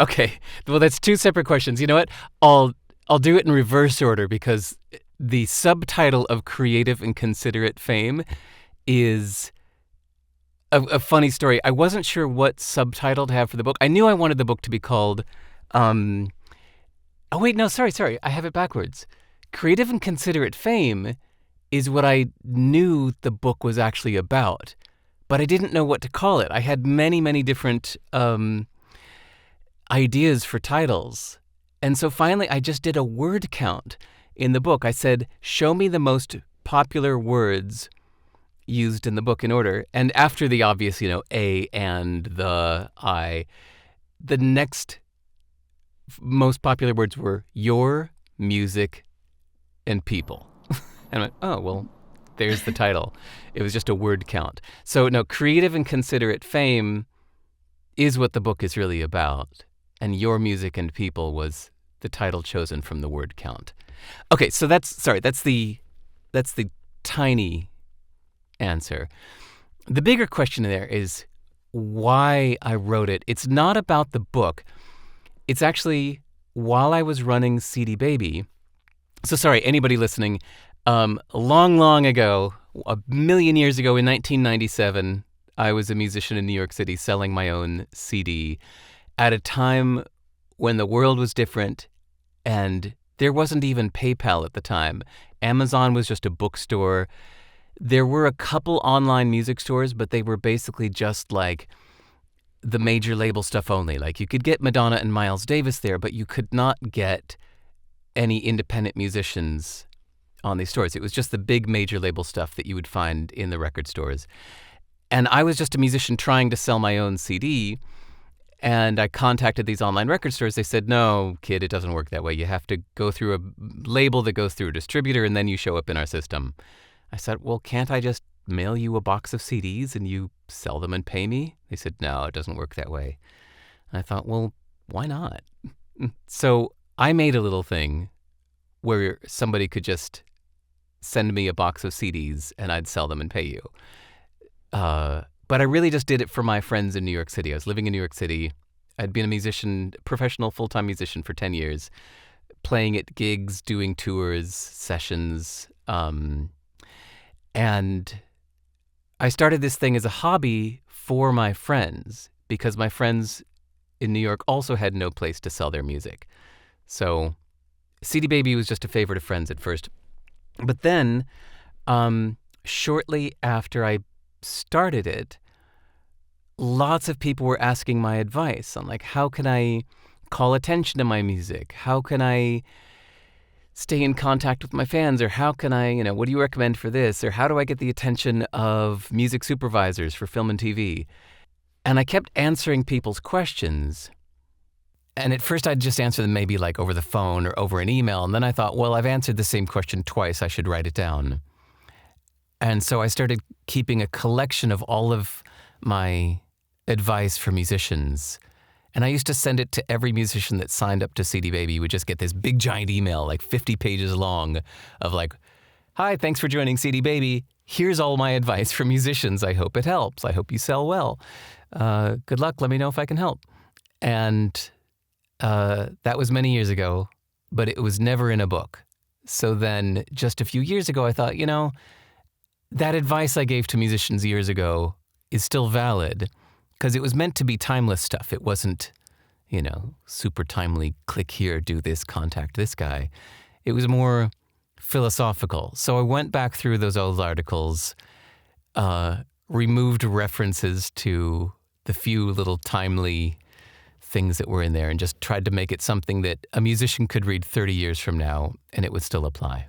Okay. Well, that's two separate questions. You know what? I'll I'll do it in reverse order because the subtitle of Creative and Considerate Fame is a funny story. I wasn't sure what subtitle to have for the book. I knew I wanted the book to be called um oh wait, no, sorry. I have it backwards. Creative and Considerate Fame is what I knew the book was actually about, but I didn't know what to call it. I had many different ideas for titles. And so finally, I just did a word count in the book. I said, show me the most popular words used in the book in order. And after the obvious, A and the I, the next most popular words were your, music, and people. And I went, oh, well, there's the title. It was just a word count. So, no, Creative and Considerate Fame is what the book is really about. And Your Music and People was the title chosen from the word count. Okay, so that's the tiny answer. The bigger question there is why I wrote it. It's not about the book. It's actually while I was running CD Baby. So sorry, anybody listening, long ago, a million years ago in 1997, I was a musician in New York City selling my own CD at a time when the world was different and there wasn't even PayPal at the time. Amazon was just a bookstore. There were a couple online music stores, but they were basically just like the major label stuff only. Like you could get Madonna and Miles Davis there, but you could not get any independent musicians on these stores. It was just the big major label stuff that you would find in the record stores. And I was just a musician trying to sell my own CD. And I contacted these online record stores. They said, no, kid, it doesn't work that way. You have to go through a label that goes through a distributor, and then you show up in our system. I said, well, can't I just mail you a box of CDs and you sell them and pay me? They said, no, it doesn't work that way. And I thought, well, why not? So I made a little thing where somebody could just send me a box of CDs and I'd sell them and pay you. But I really just did it for my friends in New York City. I was living in New York City. I'd been a musician, professional full-time musician for 10 years, playing at gigs, doing tours, sessions. And I started this thing as a hobby for my friends because my friends in New York also had no place to sell their music. So CD Baby was just a favorite of friends at first. But then, shortly after I started it, lots of people were asking my advice on like, how can I call attention to my music? How can I stay in contact with my fans? Or how can I, what do you recommend for this? Or how do I get the attention of music supervisors for film and TV? And I kept answering people's questions. And at first I'd just answer them maybe like over the phone or over an email. And then I thought, well, I've answered the same question twice. I should write it down. And so I started keeping a collection of all of my advice for musicians. And I used to send it to every musician that signed up to CD Baby. You would just get this big giant email, like 50 pages long, of like, hi, thanks for joining CD Baby. Here's all my advice for musicians. I hope it helps. I hope you sell well. Good luck. Let me know if I can help. And that was many years ago, but it was never in a book. So then just a few years ago, I thought, that advice I gave to musicians years ago is still valid because it was meant to be timeless stuff. It wasn't, super timely, click here, do this, contact this guy. It was more philosophical. So I went back through those old articles, removed references to the few little timely things that were in there and just tried to make it something that a musician could read 30 years from now and it would still apply.